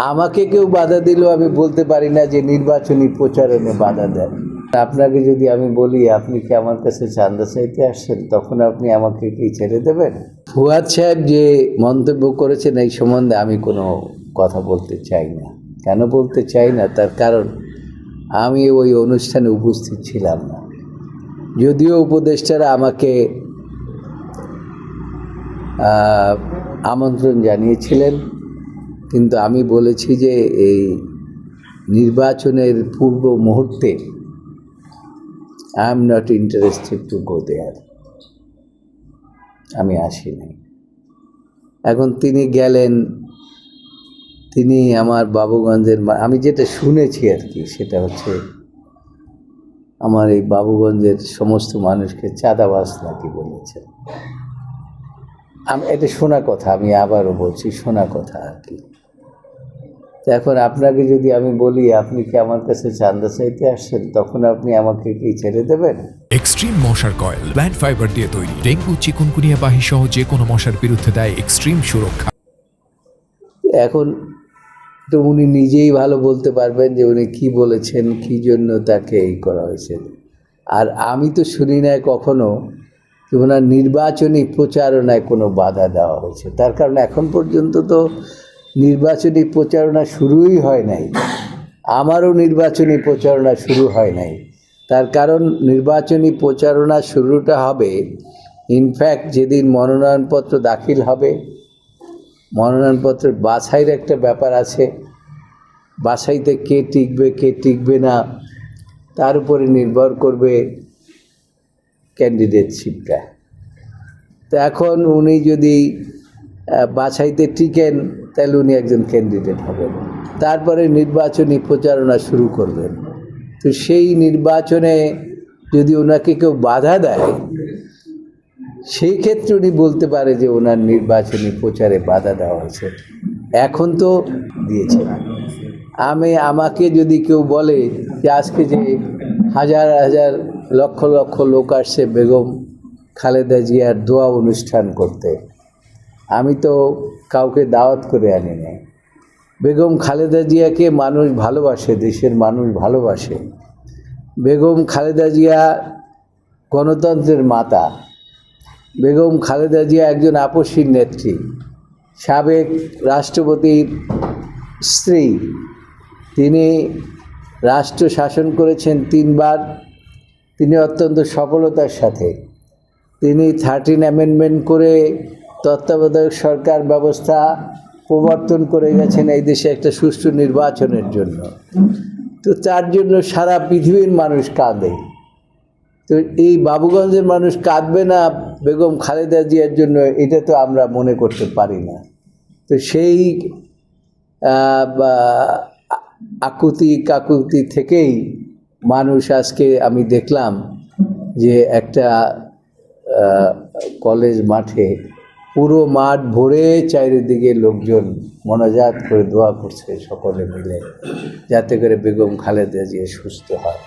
আমাকে কেউ বাধা দিলেও আমি বলতে পারি না যে নির্বাচনী প্রচারণে বাধা দেয়। আপনাকে যদি আমি বলি আপনি কি আমার কাছে চাঁদা চাইতে আসছেন, তখন আপনি আমাকে কি ছেড়ে দেবেন? ফুয়াদ সাহেব যে মন্তব্য করেছেন এই সম্বন্ধে আমি কোনো কথা বলতে চাই না। কেন বলতে চাই না, তার কারণ আমি ওই অনুষ্ঠানে উপস্থিত ছিলাম না। যদিও উপদেষ্টারা আমাকে আমন্ত্রণ জানিয়েছিলেন, কিন্তু আমি বলেছি যে এই নির্বাচনের পূর্ব মুহূর্তে I am not interested to go there, আমি আসিনি। এখন তিনি গেলেন, তিনি আমার বাবুগঞ্জের, আমি যেটা শুনেছি আর কি, সেটা হচ্ছে আমার এই বাবুগঞ্জের সমস্ত মানুষকে চাঁদাবাজ নাকি বলেছেন। এটা শোনা কথা, আমি আবারও বলছি শোনা কথা আর কি। এখন আপনাকে যদি আমি বলি আপনি কি আমার কাছে চাঁদা চাইতে আসছেন, তখন আপনি আমাকে কি ছেড়ে দেবেন? এক্সট্রিম মশার কয়েল প্ল্যান্ট ফাইবার দিয়ে তৈরি, ডেঙ্গু, চিকুনগুনিয়া বাহি সহ যে কোনো মশার বিরুদ্ধে দেয় এক্সট্রিম সুরক্ষা। এখন তো উনি নিজেই ভালো বলতে পারবেন যে উনি কি বলেছেন, কি জন্য তাকে এই করা হয়েছে। আর আমি তো শুনি না কখনো যে ওনার নির্বাচনী প্রচারণায় কোনো বাধা দেওয়া হয়েছে। তার কারণ এখন পর্যন্ত তো নির্বাচনী প্রচারণা শুরুই হয় নাই, আমারও নির্বাচনী প্রচারণা শুরু হয় নাই। তার কারণ নির্বাচনী প্রচারণা শুরুটা হবে ইনফ্যাক্ট যেদিন মনোনয়নপত্র দাখিল হবে। মনোনয়নপত্রের বাছাইয়ের একটা ব্যাপার আছে, বাছাইতে কে টিকবে কে টিকবে না তার উপরে নির্ভর করবে ক্যান্ডিডেটশিপটা। তো এখন উনি যদি বাছাইতে টিকেন তাহলে উনি একজন ক্যান্ডিডেট হবেন, তারপরে নির্বাচনী প্রচারণা শুরু করবেন। তো সেই নির্বাচনে যদি ওনাকে কেউ বাধা দেয়, সেই ক্ষেত্রে উনি বলতে পারে যে ওনার নির্বাচনী প্রচারে বাধা দেওয়া হয়েছে। এখন তো দিয়েছে। আমাকে যদি কেউ বলে যে আজকে যে হাজার হাজার লক্ষ লক্ষ লোক আসছে বেগম খালেদা জিয়ার দোয়া অনুষ্ঠান করতে, আমি তো কাউকে দাওয়াত করে আনি নাই। বেগম খালেদা জিয়াকে মানুষ ভালোবাসে, দেশের মানুষ ভালোবাসে। বেগম খালেদা জিয়া গণতন্ত্রের মাতা। বেগম খালেদা জিয়া একজন আপসীর নেত্রী, সাবেক রাষ্ট্রপতির স্ত্রী। তিনি রাষ্ট্র শাসন করেছেন 3 বার। তিনি অত্যন্ত সফলতার সাথে তিনি 13 অ্যামেন্ডমেন্ট করে তত্ত্বাবধায়ক সরকার ব্যবস্থা প্রবর্তন করে গেছেন এই দেশে একটা সুষ্ঠু নির্বাচনের জন্য। তো তার জন্য সারা পৃথিবীর মানুষ কাঁদে। তো এই বাবুগঞ্জের মানুষ কাঁদবে না বেগম খালেদা জিয়ার জন্য, এটা তো আমরা মনে করতে পারি না। তো সেই আকুতি কাকুতি থেকেই মানুষ আজকে আমি দেখলাম যে একটা কলেজ মাঠে পুরো মাঠ ভরে চারিদিকে লোকজন মোনাজাত করে দোয়া করছে সকলে মিলে, যাতে করে বেগম খালেদা জিয়া সুস্থ হয়।